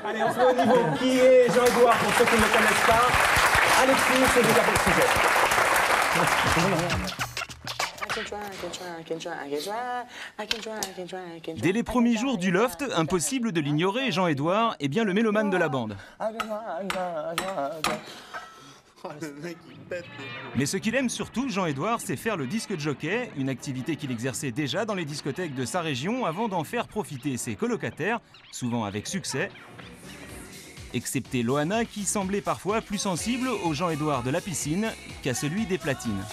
Allez, on se met au niveau. Qui est Jean-Edouard pour ceux qui ne le connaissent pas? Alexis, c'est déjà pour le sujet. Dès les premiers jours du loft, impossible de l'ignorer, Jean-Edouard est bien le mélomane de la bande. Mais ce qu'il aime surtout, Jean-Edouard, c'est faire le disque jockey, une activité qu'il exerçait déjà dans les discothèques de sa région avant d'en faire profiter ses colocataires, souvent avec succès. Excepté Loana qui semblait parfois plus sensible au Jean-Edouard de la piscine qu'à celui des platines.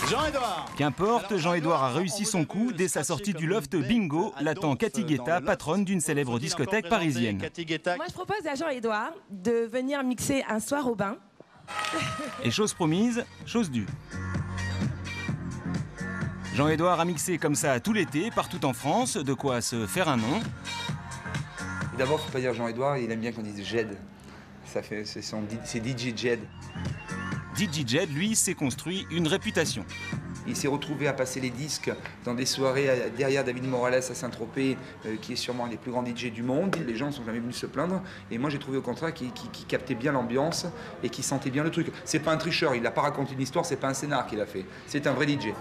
Jean-Edouard. Qu'importe, Jean-Edouard a réussi son coup dès sa sortie du loft Bingo, l'attend Cathy Guetta, patronne d'une célèbre discothèque parisienne. Moi, je propose à Jean-Edouard de venir mixer un soir au bain. Et chose promise, chose due. Jean-Edouard a mixé comme ça tout l'été, partout en France, de quoi se faire un nom. D'abord, faut pas dire Jean-Edouard, il aime bien qu'on dise Jed. C'est DJ Jed. DJ Jed, lui, s'est construit une réputation. Il s'est retrouvé à passer les disques dans des soirées derrière David Morales à Saint-Tropez, qui est sûrement un des plus grands DJ du monde. Les gens ne sont jamais venus se plaindre. Et moi, j'ai trouvé au contraire qu'il captait bien l'ambiance et qu'il sentait bien le truc. C'est pas un tricheur, il n'a pas raconté une histoire, c'est pas un scénar qu'il a fait. C'est un vrai DJ.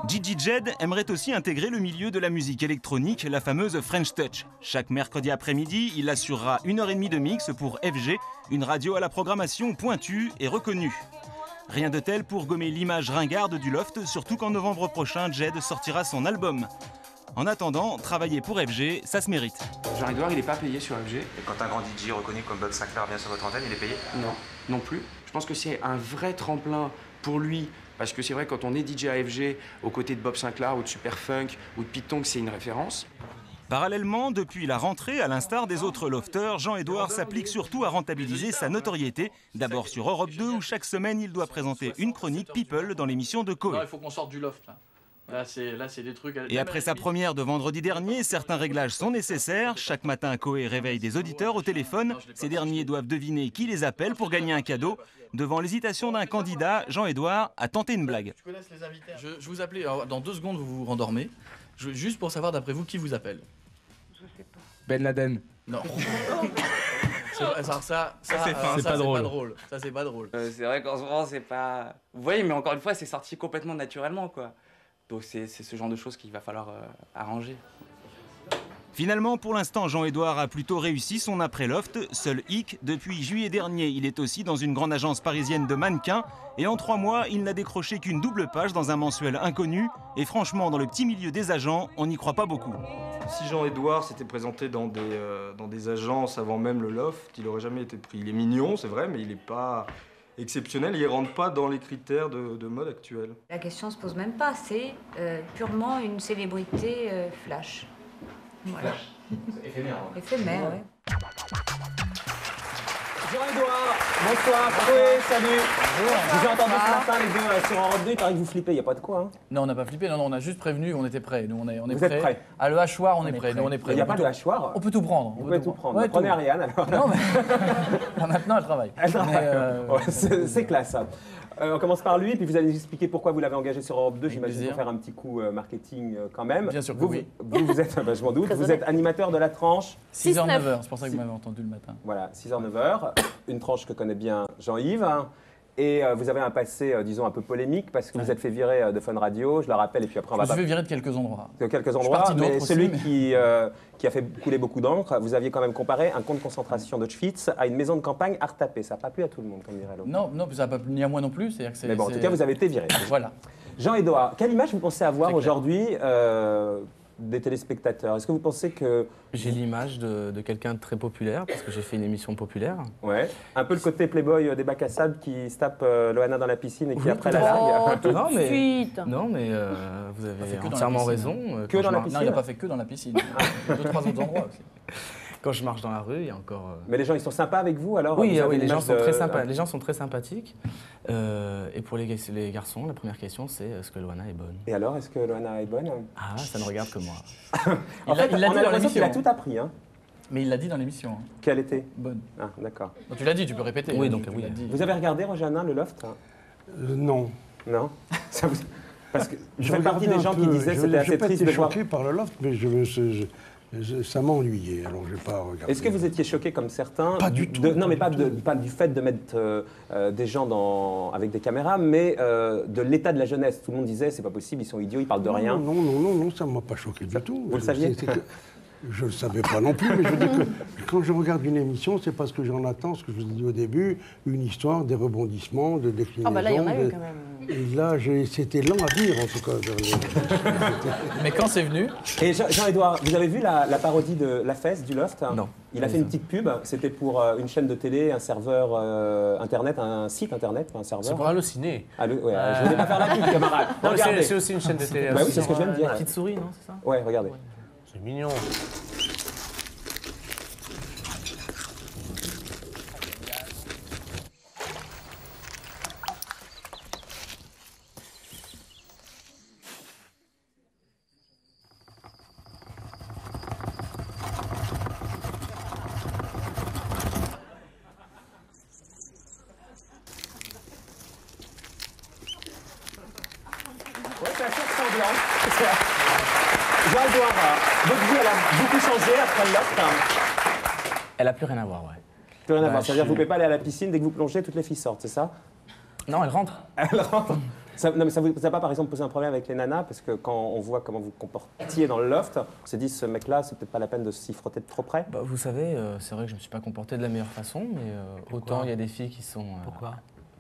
DJ Jed aimerait aussi intégrer le milieu de la musique électronique, la fameuse French Touch. Chaque mercredi après-midi, il assurera 1h30 de mix pour FG, une radio à la programmation pointue et reconnue. Rien de tel pour gommer l'image ringarde du loft, surtout qu'en novembre prochain, Jed sortira son album. En attendant, travailler pour FG, ça se mérite. Jean-Edouard, il n'est pas payé sur FG. Et quand un grand DJ reconnu comme Bob Sinclair vient sur votre antenne, il est payé? Non, non plus. Je pense que c'est un vrai tremplin pour lui. Parce que c'est vrai, quand on est DJ à FG, aux côtés de Bob Sinclair ou de Superfunk ou de Pete Tong, c'est une référence. Parallèlement, depuis la rentrée, à l'instar des autres lofters, Jean-Edouard s'applique surtout à rentabiliser sa notoriété. D'abord sur Europe 2, où chaque semaine, il doit présenter une chronique People dans l'émission de Coé. Non, il faut qu'on sorte du loft, là. Là, c'est des trucs... Et après sa première de vendredi dernier, certains réglages sont nécessaires. Chaque matin, Coé réveille des auditeurs au téléphone. Ces derniers doivent deviner qui les appelle pour gagner un cadeau. Devant l'hésitation d'un candidat, Jean-Edouard a tenté une blague. Je vous appelais, alors, dans 2 secondes, vous vous rendormez. Juste pour savoir, d'après vous, qui vous appelle? Je sais pas. Ben Laden. Non. Ça, c'est pas drôle. Ça, c'est pas drôle. C'est vrai qu'en ce moment, c'est pas... Vous voyez, mais encore une fois, c'est sorti complètement naturellement, quoi. Donc c'est ce genre de choses qu'il va falloir arranger. Finalement, pour l'instant, Jean-Edouard a plutôt réussi son après-loft. Seul hic, depuis juillet dernier, il est aussi dans une grande agence parisienne de mannequins. Et en 3 mois, il n'a décroché qu'une double page dans un mensuel inconnu. Et franchement, dans le petit milieu des agents, on n'y croit pas beaucoup. Si Jean-Edouard s'était présenté dans des agences avant même le loft, il n'aurait jamais été pris. Il est mignon, c'est vrai, mais il n'est pas exceptionnel. Il ne rentre pas dans les critères de mode actuels. La question ne se pose même pas, c'est purement une célébrité flash. Voilà. C'est éphémère. Hein. Éphémère, oui. Jean-Edouard, bonsoir, Chloé, salut. Je vous ai entendu ce matin, les deux, sur Europe 2, il paraît que vous flippez, il n'y a pas de quoi. Hein. Non, on n'a pas flippé, non, on a juste prévenu, on était prêts. Nous, on est vous prêts. Êtes prêts. À le hachoir, on est prêts. Nous, on est prêts. Il n'y a pas de hachoir. On peut tout prendre. Vous pouvez tout prendre. Ouais, Prenez Ariane, alors. Non, mais... Maintenant, elle travaille. Elle travaille. C'est classe, ça. On commence par lui, puis vous allez nous expliquer pourquoi vous l'avez engagé sur Europe 2, j'imagine, pour faire un petit coup marketing quand même. Bien sûr que vous, oui. Vous êtes, je m'en doute, vous êtes animateur de la tranche 6h, 9h, c'est pour ça que vous m'avez entendu le matin. Voilà, 6h, 9h, une tranche que connaît bien Jean-Yves. Et vous avez un passé, disons, un peu polémique, parce que vous êtes fait virer de Fun Radio, je le rappelle, et puis après on va... Je me suis fait virer de quelques endroits. De quelques endroits, mais celui qui a fait couler beaucoup d'encre, vous aviez quand même comparé un camp de concentration d'Auschwitz à une maison de campagne à retapé. Ça n'a pas plu à tout le monde, comme dirait l'autre. Non, ça n'a pas plu ni à moi non plus. Mais bon, en tout cas, vous avez été viré. Voilà. Jean-Edouard, quelle image vous pensez avoir aujourd'hui des téléspectateurs? Est-ce que vous pensez que... J'ai l'image de quelqu'un de très populaire, parce que j'ai fait une émission populaire. Ouais. Un peu le côté playboy des bacs à sable qui se tape Loana dans la piscine et qui après la largue. Non, mais vous avez entièrement raison. Que dans la piscine? Non, il n'a pas fait que dans la piscine. Il y a 2-3 autres endroits aussi. Quand je marche dans la rue, il y a encore... Mais les gens, ils sont sympas avec vous alors? Oui, les gens sont très sympas. Les gens sont très sympathiques. Et pour les garçons, la première question, c'est est-ce que Loana est bonne? Et alors, est-ce que Loana est bonne? Ah, ça ne regarde que moi. En fait, on a l'impression qu'il a tout appris. Hein. Mais il l'a dit dans l'émission. Hein. Quelle était? Bonne. Ah, d'accord. Tu l'as dit, tu peux répéter. Oui, donc oui. Vous avez regardé, Rojana, le Loft? Non. Non? Ça vous... Parce que je fais partie des gens qui disaient que c'était assez triste de voir... Je suis choqué par le Loft, mais Ça m'a ennuyé, alors je n'ai pas regardé. Est-ce que vous étiez choqué comme certains? Pas du tout. Non, mais pas du fait de mettre des gens avec des caméras, mais de l'état de la jeunesse. Tout le monde disait, c'est pas possible, ils sont idiots, ils parlent de rien. Non, ça ne m'a pas choqué du tout. Vous le saviez? Je ne le savais pas non plus, mais je veux dire que quand je regarde une émission, c'est parce que j'en attends, ce que je vous ai dit au début, une histoire, des rebondissements, de déclinaisons. Ah bah là, il y en a eu quand même. Et là, c'était lent à dire, en tout cas. Mais quand c'est venu? Et Jean-Édouard, vous avez vu la parodie de La Fesse, du Loft? Non. Il a fait une petite pub, c'était pour une chaîne de télé, un serveur internet, un site internet, un serveur. C'est pour Allociné. Je ne voulais pas faire la pub, camarade. C'est aussi une chaîne de télé. Bah oui, c'est ce que je viens de dire. La petite souris, non, c'est ça? Ouais, regardez. C'est mignon. Ouais, c'est assez ressemblant. Jean-Édouard, votre vie, elle a beaucoup changé après le Loft. Elle a plus rien à voir, ouais. Plus rien à voir. C'est-à-dire que vous ne pouvez pas aller à la piscine, dès que vous plongez, toutes les filles sortent, c'est ça? Non, elle rentre. Elle rentre. Non, mais ça vous a pas, par exemple, posé un problème avec les nanas? Parce que quand on voit comment vous comportiez dans le Loft, on s'est dit, ce mec-là, c'est peut-être pas la peine de s'y frotter de trop près. Bah, vous savez, c'est vrai que je ne me suis pas comporté de la meilleure façon, mais autant il y a des filles qui sont...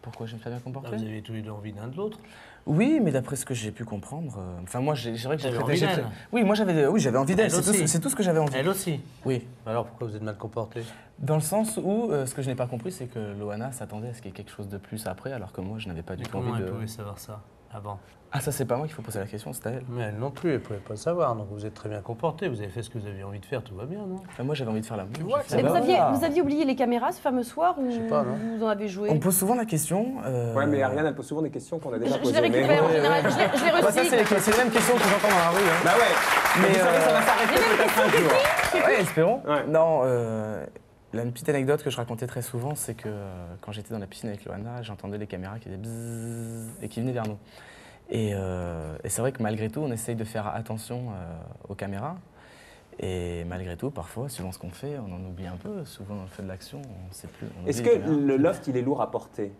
Pourquoi je me suis pas bien comporté? Vous avez tous les deux envie l'un de l'autre? Oui, mais d'après ce que j'ai pu comprendre, enfin moi, c'est vrai que j'ai envie d'elle. Oui, moi j'avais envie d'elle. C'est tout ce que j'avais envie. Elle aussi. Oui. Alors pourquoi vous êtes mal comporté? Dans le sens où ce que je n'ai pas compris, c'est que Loana s'attendait à ce qu'il y ait quelque chose de plus après, alors que moi, je n'avais pas du tout envie de. Comment elle pouvait savoir ça avant? Ah, ça c'est pas moi qu'il faut poser la question, c'est à elle. Mais elle non plus, elle pouvait pas le savoir. Donc vous êtes très bien comporté. Vous avez fait ce que vous aviez envie de faire, tout va bien, non? Moi, j'avais envie de faire la. Tu vois, Mais vous aviez oublié les caméras ce fameux soir ou vous en avez joué? On me pose souvent la question. Ouais, mais Ariane, elle pose souvent des questions qu'on a déjà posées. Je les récupère en général, je les recycle. C'est les mêmes questions que j'entends dans la rue. Hein. Bah ouais. Mais vous savez, ça va s'arrêter peut-être un jour. Ouais, espérons. Ouais. Non, là, une petite anecdote que je racontais très souvent, c'est que quand j'étais dans la piscine avec Loana, j'entendais les caméras qui faisaient bzzz et qui venaient vers nous. Et c'est vrai que malgré tout, on essaye de faire attention aux caméras. Et malgré tout, parfois, suivant ce qu'on fait, on en oublie un peu. Souvent, on fait de l'action, on ne sait plus. Est-ce que le Loft, il est lourd à porter?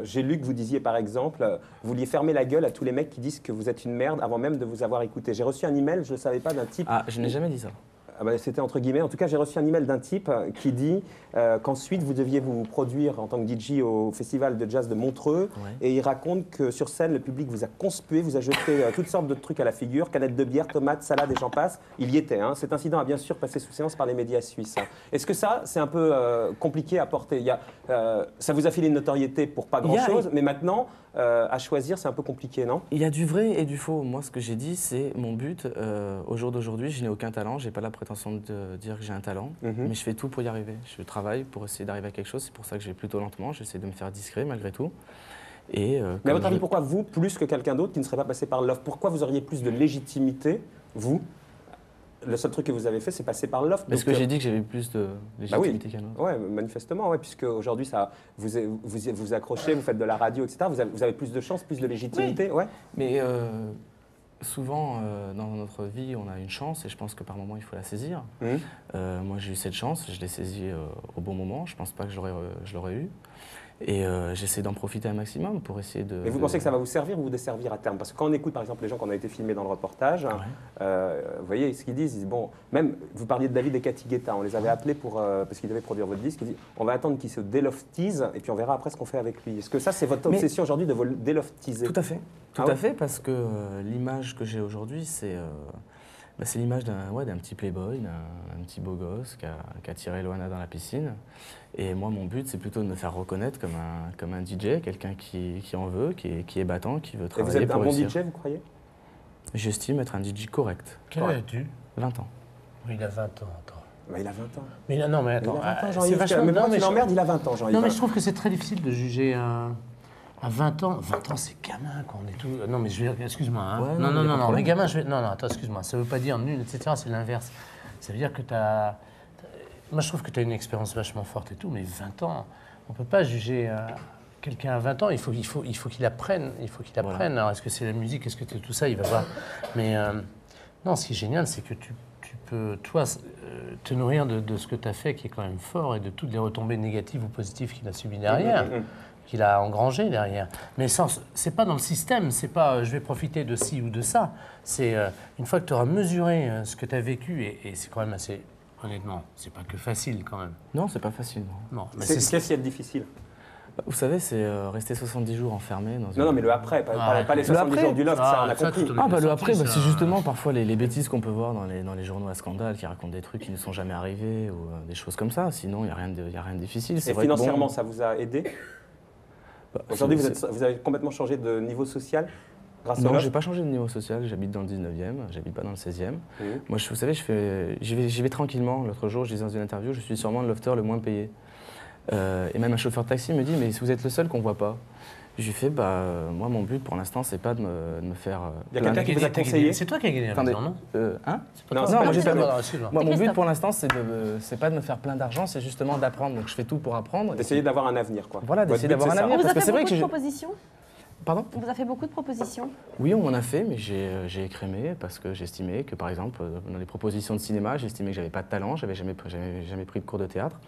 J'ai lu que vous disiez, par exemple, vous vouliez fermer la gueule à tous les mecs qui disent que vous êtes une merde avant même de vous avoir écouté. J'ai reçu un email, je ne savais pas, d'un type... Ah, je n'ai jamais dit ça. Ah bah, c'était entre guillemets. En tout cas, j'ai reçu un email d'un type qui dit qu'ensuite vous deviez vous produire en tant que DJ au festival de jazz de Montreux. Ouais. Et il raconte que sur scène, le public vous a conspué, vous a jeté toutes sortes de trucs à la figure, canettes de bière, tomates, salades et j'en passe. Il y était. Hein. Cet incident a bien sûr passé sous silence par les médias suisses. Est-ce que ça, c'est un peu compliqué à porter? Ça vous a filé une notoriété pour pas grand-chose, mais maintenant, à choisir, c'est un peu compliqué, non? Il y a du vrai et du faux. Moi, ce que j'ai dit, c'est mon but. Au jour d'aujourd'hui, je n'ai aucun talent. J'ai pas la prétention de dire que j'ai un talent, mais je fais tout pour y arriver. Je travaille pour essayer d'arriver à quelque chose. C'est pour ça que je vais plutôt lentement. J'essaie de me faire discret malgré tout. Et, mais à votre avis, pourquoi vous, plus que quelqu'un d'autre qui ne serait pas passé par Loft? Pourquoi vous auriez plus de légitimité, vous? Le seul truc que vous avez fait, c'est passer par Loft. Parce que j'ai dit que j'avais plus de légitimité qu'un autre. Oui, manifestement, ouais, puisque aujourd'hui, vous accrochez, vous faites de la radio, etc. Vous avez plus de chance, plus de légitimité. Oui. Ouais. Mais souvent, dans notre vie, on a une chance et je pense que par moment, il faut la saisir. Moi, j'ai eu cette chance, je l'ai saisie au bon moment. Je ne pense pas que je l'aurais eu. Et j'essaie d'en profiter un maximum pour essayer de... Mais vous pensez que ça va vous servir ou vous desservir à terme? Parce que quand on écoute par exemple les gens qui ont été filmés dans le reportage, vous voyez ce qu'ils disent, ils disent, bon, même vous parliez de David et Cathy Guetta, on les avait appelés parce qu'ils devaient produire votre disque, ils disent on va attendre qu'il se déloftise et puis on verra après ce qu'on fait avec lui. Est-ce que ça c'est votre obsession aujourd'hui de vous déloftiser? Tout à fait, tout à fait, parce que l'image que j'ai aujourd'hui c'est l'image d'un petit playboy, d'un petit beau gosse qui a tiré Loana dans la piscine. Et moi, mon but, c'est plutôt de me faire reconnaître comme un DJ, quelqu'un qui en veut, qui est battant, qui veut travailler. Et vous êtes un bon réussir. DJ, vous croyez? J'estime être un DJ correct. Quel âge as-tu? 20 ans. Oui, il a 20 ans, attends. Bah, il a 20 ans. Mais non, mais attends. Il a 20 ans, c'est vachement... Mais moi, tu l'emmerdes, il a 20 ans, Jean-Yves. Non, mais je trouve que c'est très difficile de juger à 20 ans. 20 ans, c'est gamin, quoi. On est tout... Non, mais excuse-moi. Hein. Ouais, non, les gamins, Non, attends, excuse-moi. Ça veut pas dire nul, etc. C'est l'inverse. Ça veut dire que t'as... Moi, je trouve que tu as une expérience vachement forte et tout, mais 20 ans, on peut pas juger quelqu'un à 20 ans. Il faut qu'il apprenne. Alors, est-ce que c'est la musique? Est-ce que c'est tout ça? Il va voir. Mais non, ce qui est génial, c'est que tu tu peux, toi, te nourrir de ce que tu as fait, qui est quand même fort, et de toutes les retombées négatives ou positives qu'il a subies derrière, qu'il a engrangées derrière. Mais c'est pas dans le système, c'est pas je vais profiter de ci ou de ça. C'est une fois que tu auras mesuré ce que tu as vécu, et c'est quand même assez, honnêtement, c'est pas que facile quand même. Non, c'est pas facile. Non. Qu'est-ce qu'il y a de difficile? Vous savez, c'est rester 70 jours enfermé dans une... Non, mais le après, pas les 70 jours du loft, ça on a compris. Le après, c'est justement parfois les bêtises qu'on peut voir dans les journaux à scandale qui racontent des trucs qui ne sont jamais arrivés ou des choses comme ça. Sinon, il n'y a rien de difficile. Et financièrement, ça vous a aidé? Aujourd'hui, vous avez complètement changé de niveau social grâce au loft? Non, je n'ai pas changé de niveau social. J'habite dans le 19e, j'habite pas dans le 16e. Moi, vous savez, j'y vais tranquillement. L'autre jour, je disais dans une interview, je suis sûrement le lofter le moins payé. Et même un chauffeur de taxi me dit, mais si vous êtes le seul qu'on ne voit pas. Je lui fais, moi, mon but pour l'instant, c'est pas de me faire. Il y a quelqu'un qui vous a conseillé? C'est toi qui as gagné la maison, non? Moi, mon but pour l'instant, c'est pas de me faire plein d'argent, c'est justement d'apprendre. Donc, je fais tout pour apprendre. D'essayer d'avoir un avenir, quoi. Voilà, d'essayer d'avoir un avenir. On vous a fait beaucoup de propositions? Pardon? On vous a fait beaucoup de propositions? Oui, on m'en a fait, mais j'ai écrémé parce que j'estimais que, par exemple, dans les propositions de cinéma, j'estimais que j'avais pas de talent, j'avais jamais pris de cours de théâtre.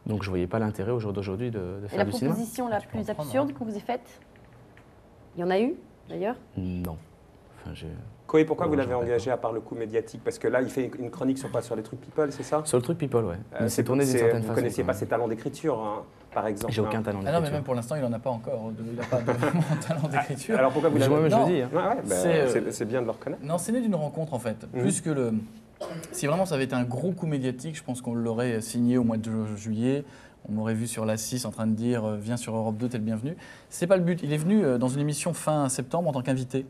Donc je ne voyais pas l'intérêt au jour d'aujourd'hui de faire du cinéma. Et la proposition la plus absurde que vous avez faite? Il y en a eu, d'ailleurs? Non. Koé, pourquoi vous l'avez engagé à part le coup médiatique? Parce que là, il fait une chronique sur les trucs people, c'est ça? Sur le truc people, oui. C'est tourné d'une certaine façon. Vous ne connaissiez pas ses talents d'écriture, hein, par exemple? J'ai aucun talent d'écriture. Non, mais même pour l'instant, il n'en a pas encore. Il n'a pas de talent d'écriture. Alors pourquoi vous l'avez engagé? Je le dis. C'est bien de le reconnaître. Non, c'est né d'une rencontre, en fait. Plus que le... Si vraiment ça avait été un gros coup médiatique, je pense qu'on l'aurait signé au mois de juillet. On m'aurait vu sur la 6 en train de dire « Viens sur Europe 2, t'es le bienvenu ». C'est pas le but. Il est venu dans une émission fin septembre en tant qu'invité.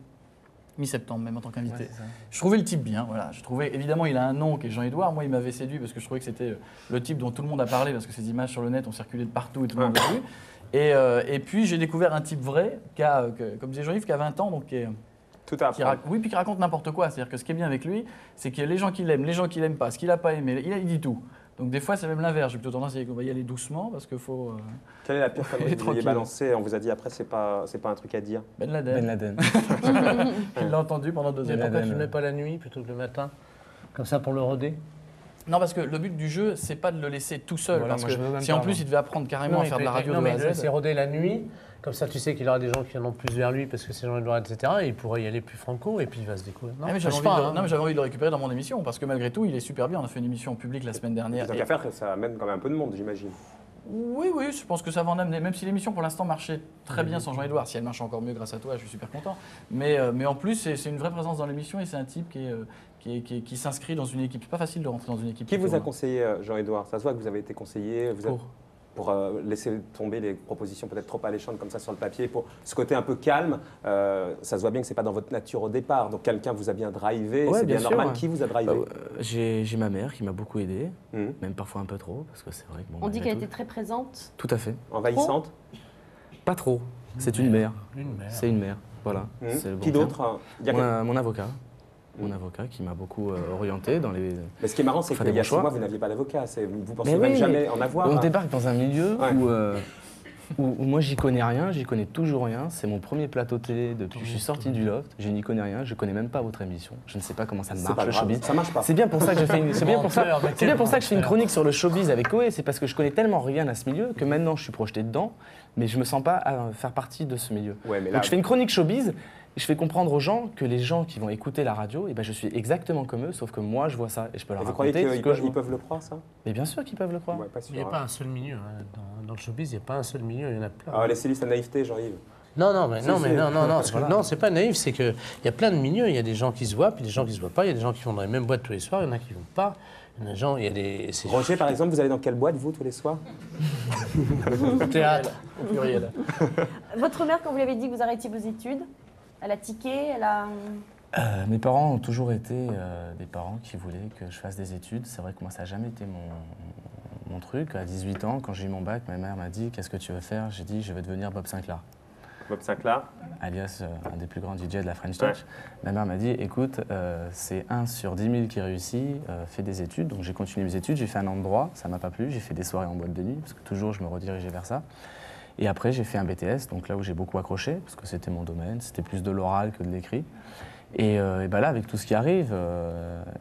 Mi-septembre même en tant qu'invité. Ouais, je trouvais le type bien, voilà. Je trouvais, évidemment, il a un nom qui est Jean-Édouard. Moi, il m'avait séduit parce que je trouvais que c'était le type dont tout le monde a parlé parce que ces images sur le net ont circulé de partout et tout le monde l'a vu. Et puis, j'ai découvert un type vrai comme disait Jean-Yves, qui a 20 ans, donc oui, puis qui raconte n'importe quoi. C'est-à-dire que ce qui est bien avec lui, c'est que les gens qui l'aiment, les gens qui l'aiment pas, ce qu'il n'a pas aimé, il dit tout. Donc des fois, c'est même l'inverse. J'ai plutôt tendance à dire qu'on va y aller doucement parce qu'il faut... Quelle est la pire connerie que vous ayez balancée? On vous a dit après, c'est pas un truc à dire. Ben Laden. Il l'a entendu pendant 2 heures. Pourquoi tu ne mets pas la nuit plutôt que le matin? Comme ça pour le roder? Non, parce que le but du jeu, c'est pas de le laisser tout seul. Voilà, parce que si en plus il devait apprendre carrément à faire de la radio de A à Z. C'est roder la nuit. Comme ça, tu sais qu'il y aura des gens qui viendront plus vers lui parce que c'est Jean-Édouard, etc. Et il pourrait y aller plus franco et puis il va se découvrir. Non, mais j'avais envie de le récupérer dans mon émission parce que malgré tout, il est super bien. On a fait une émission en public la semaine dernière. Tant qu'à faire, ça amène quand même un peu de monde, j'imagine. Oui, je pense que ça va en amener. Même si l'émission pour l'instant marchait très bien sans Jean-Édouard, si elle marche encore mieux grâce à toi, je suis super content. Mais en plus, c'est une vraie présence dans l'émission et c'est un type qui s'inscrit dans une équipe. C'est pas facile de rentrer dans une équipe. Qui vous a conseillé, Jean-Édouard? Ça se voit que vous avez été conseillé. Pour laisser tomber les propositions peut-être trop alléchantes comme ça sur le papier, pour ce côté un peu calme, ça se voit bien que ce n'est pas dans votre nature au départ. Donc quelqu'un vous a bien drivé, c'est bien normal. Qui vous a drivé? J'ai ma mère qui m'a beaucoup aidé, même parfois un peu trop, parce que c'est vrai que... On dit qu'elle était très présente. Tout à fait. Envahissante? Pas trop. C'est une mère. C'est une mère, voilà. Qui d'autre? Mon avocat. Mon avocat qui m'a beaucoup orienté dans les... Mais ce qui est marrant, c'est qu'il y a 6 mois, vous n'aviez pas d'avocat. Vous pensez même jamais en avoir. On débarque dans un milieu où moi, j'y connais rien, j'y connais toujours rien. C'est mon premier plateau télé depuis que je suis sorti du loft. Je n'y connais rien, je connais même pas votre émission. Je ne sais pas comment ça marche, le showbiz. Ça marche pas. C'est bien pour ça que je fais une... C'est bien pour ça que je fais une chronique sur le showbiz avec Koé. C'est parce que je connais tellement rien à ce milieu que maintenant, je suis projeté dedans, mais je me sens pas à faire partie de ce milieu. Donc je fais une chronique showbiz. Je fais comprendre aux gens que les gens qui vont écouter la radio, je suis exactement comme eux, sauf que moi, je vois ça et je peux leur raconter. Vous croyez qu'ils peuvent le croire, ça? Mais bien sûr qu'ils peuvent le croire. Il n'y a pas un seul milieu. Hein. Dans le showbiz, il n'y a pas un seul milieu, il y en a plein. Ah, laissez-lui sa naïveté, Jean-Yves. Non, c'est pas naïf, c'est qu'il y a plein de milieux. Il y a des gens qui se voient, puis des gens qui ne se voient pas. Il y a des gens qui vont dans les mêmes boîtes tous les soirs, il y en a qui ne vont pas. Roger, par exemple, vous allez dans quelle boîte, vous, tous les soirs? Théâtre. Au pluriel. Votre mère, quand vous lui avez dit que vous arrêtiez vos études, elle a tiqué, elle a... Mes parents ont toujours été des parents qui voulaient que je fasse des études. C'est vrai que moi, ça n'a jamais été mon truc. À 18 ans, quand j'ai eu mon bac, ma mère m'a dit « Qu'est-ce que tu veux faire » J'ai dit « Je veux devenir Bob Sinclair ». Bob Sinclair, alias un des plus grands DJ de la French Touch. Ma mère m'a dit, écoute, c'est 1 sur 10 000 qui réussit, fais des études. Donc j'ai continué mes études, j'ai fait 1 an de droit, ça m'a pas plu, j'ai fait des soirées en boîte de nuit, parce que toujours je me redirigeais vers ça. Et après j'ai fait un BTS, donc là où j'ai beaucoup accroché, parce que c'était mon domaine, c'était plus de l'oral que de l'écrit. Et bah là, avec tout ce qui arrive,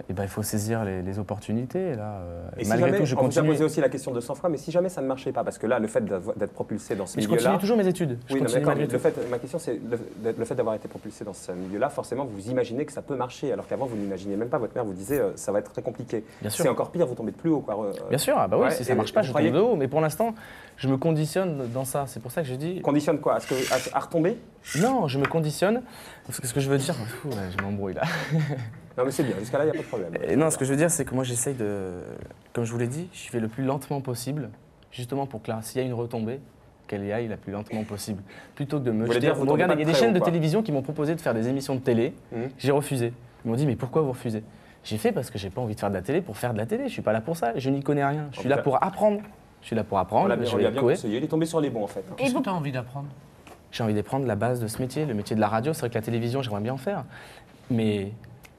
il faut saisir les opportunités. Là, et si malgré jamais, tout, je on vous a continue. posé aussi la question de 100 fois, mais si jamais ça ne marchait pas, parce que là, le fait d'être propulsé dans ce Mais je milieu-là... continue toujours mes études. Je Oui, non, continue d'accord, malgré mais tout. ma question, c'est le fait d'avoir été propulsé dans ce milieu-là, forcément, vous imaginez que ça peut marcher, alors qu'avant, vous n'imaginez même pas. Votre mère vous disait, ça va être très compliqué. Bien sûr. C'est encore pire, vous tombez de plus haut, quoi. Bien sûr, ah bah oui, Ouais, si ça et ne marche pas, vous je croyez- tombe de haut. Mais pour l'instant, je me conditionne dans ça. C'est pour ça que je dis... Conditionne quoi? À retomber? Non, je me conditionne. Parce que ce que je veux dire... Fou, là, je m'embrouille là. Non, mais c'est bien, jusqu'à là, il n'y a pas de problème. Et non, ce que je veux dire, c'est que moi, j'essaye de... Comme je vous l'ai dit, je fais le plus lentement possible, justement pour que là, s'il y a une retombée, qu'elle y aille la plus lentement possible. Plutôt que de me voulez jeter... dire, vous tombez Regardez, pas il y a des très chaînes haut, de quoi. télévision qui m'ont proposé de faire des émissions de télé. J'ai refusé. Ils m'ont dit, mais pourquoi vous refusez? J'ai fait parce que j'ai pas envie de faire de la télé pour faire de la télé. Je suis pas là pour ça. Je n'y connais rien. Je suis là pour apprendre. Je suis là pour On apprendre. l'a Je bien, vais bien couer. conseillé, il est tombé sur les bons, en fait. Qu'est-ce que tu as envie d'apprendre? J'ai envie d'apprendre la base de ce métier, le métier de la radio. C'est vrai que la télévision, j'aimerais bien en faire. Mais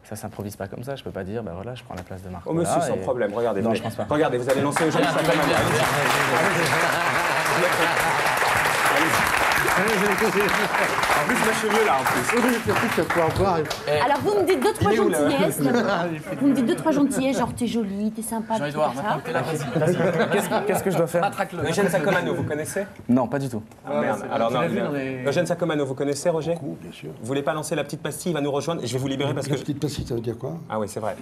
ça s'improvise pas comme ça. Je peux pas dire, bah voilà, je prends la place de Marc. Oh, monsieur, sans et- problème, regardez. Non, vous je pense pas. Regardez, vous allez lancer Eugène Sacomano. En plus, je suis mieux là, en plus. Alors vous me dites deux, trois Il est où, là gentillesses. Vous me dites deux, trois gentillesses, genre t'es jolie, t'es sympa. des trucs Jean-Edouard, comme maintenant ça. que t'es là, vas-y. Qu'est-ce que je dois faire? Attraque-le. Eugène Sacomano, vous connaissez? Non, pas du tout. Ah, merde. Alors, non, l'as vu dans les- Eugène Sacomano, vous connaissez, Roger? Bien sûr. Vous voulez pas lancer la petite pastille, il va nous rejoindre. Je vais vous libérer parce que... La petite pastille, ça veut dire quoi? Ah oui, c'est vrai.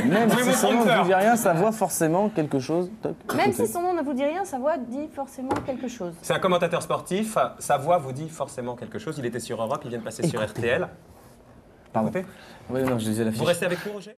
Même Vous si me son nom ne trompez. vous dit rien, sa voix forcément quelque chose. Toc, Même écoutez. si son nom ne vous dit rien, sa voix dit forcément quelque chose. C'est un commentateur sportif, sa voix vous dit forcément quelque chose. Il était sur Europe, il vient de passer sur RTL. Pardon. Écoutez. Oui, non, je disais la fiche. Vous restez avec nous, Roger?